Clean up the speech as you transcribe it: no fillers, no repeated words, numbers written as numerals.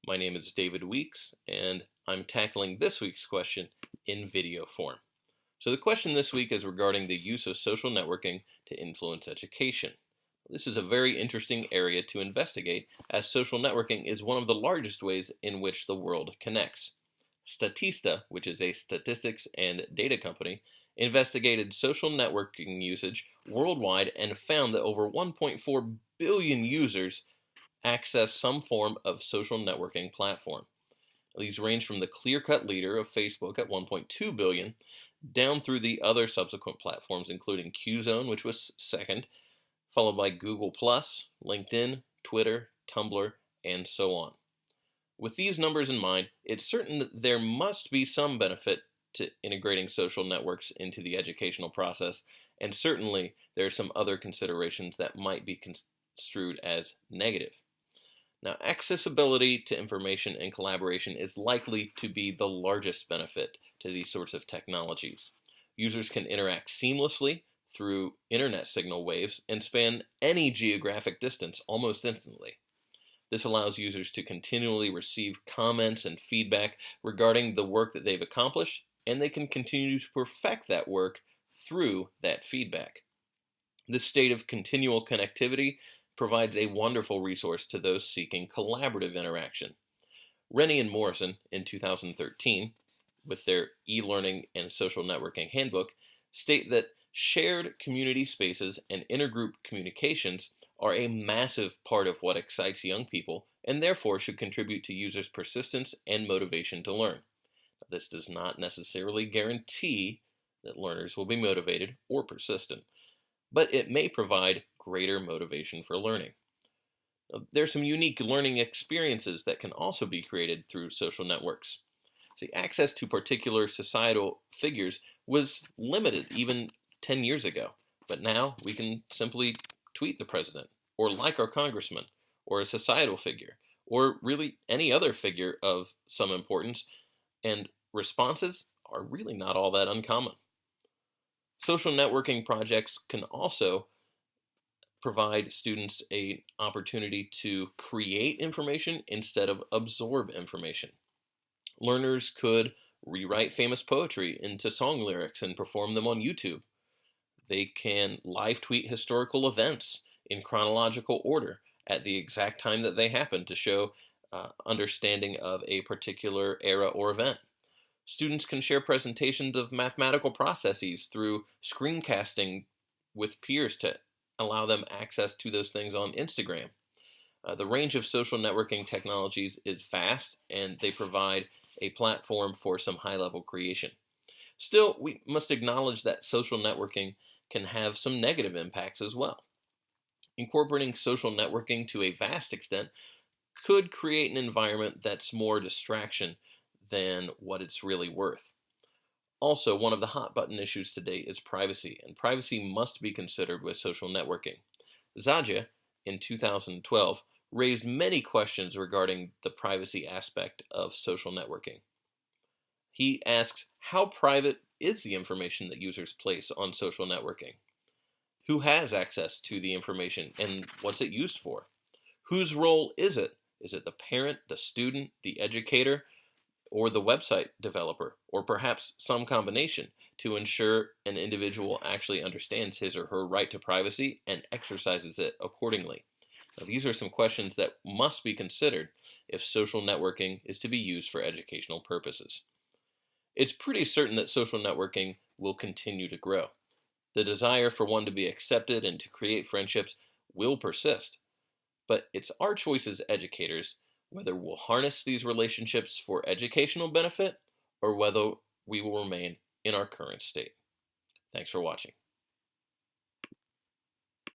My name is David Weeks, and I'm tackling this week's question in video form. So the question this week is regarding the use of social networking to influence education. This is a very interesting area to investigate, as social networking is one of the largest ways in which the world connects. Statista, which is a statistics and data company, investigated social networking usage worldwide and found that over 1.4 billion users access some form of social networking platform. These range from the clear-cut leader of Facebook at 1.2 billion down through the other subsequent platforms, including Qzone, which was second, followed by Google+, LinkedIn, Twitter, Tumblr, and so on. With these numbers in mind, it's certain that there must be some benefit to integrating social networks into the educational process, and certainly there are some other considerations that might be construed as negative. Now, accessibility to information and collaboration is likely to be the largest benefit to these sorts of technologies. Users can interact seamlessly through internet signal waves and span any geographic distance almost instantly. This allows users to continually receive comments and feedback regarding the work that they've accomplished, and they can continue to perfect that work through that feedback. This state of continual connectivity provides a wonderful resource to those seeking collaborative interaction. Rennie and Morrison, in 2013, with their e-learning and social networking handbook, state that shared community spaces and intergroup communications are a massive part of what excites young people and therefore should contribute to users' persistence and motivation to learn. This does not necessarily guarantee that learners will be motivated or persistent, but it may provide greater motivation for learning. There's some unique learning experiences that can also be created through social networks. See, access to particular societal figures was limited even 10 years ago, but now we can simply tweet the president, or like our congressman, or a societal figure, or really any other figure of some importance, and responses are really not all that uncommon. Social networking projects can also provide students an opportunity to create information instead of absorb information. Learners could rewrite famous poetry into song lyrics and perform them on YouTube. They can live tweet historical events in chronological order at the exact time that they happen to show understanding of a particular era or event. Students can share presentations of mathematical processes through screencasting with peers to allow them access to those things on Instagram. The range of social networking technologies is vast, and they provide a platform for some high-level creation. Still, we must acknowledge that social networking can have some negative impacts as well. Incorporating social networking to a vast extent could create an environment that's more distraction than what it's really worth. Also, one of the hot button issues today is privacy, and privacy must be considered with social networking. Zaja, in 2012, raised many questions regarding the privacy aspect of social networking. He asks, how private is the information that users place on social networking? Who has access to the information, and what's it used for? Whose role is it? Is it the parent, the student, the educator, or the website developer, or perhaps some combination, to ensure an individual actually understands his or her right to privacy and exercises it accordingly? Now, these are some questions that must be considered if social networking is to be used for educational purposes. It's pretty certain that social networking will continue to grow. The desire for one to be accepted and to create friendships will persist, but it's our choice as educators whether we'll harness these relationships for educational benefit or whether we will remain in our current state. Thanks for watching.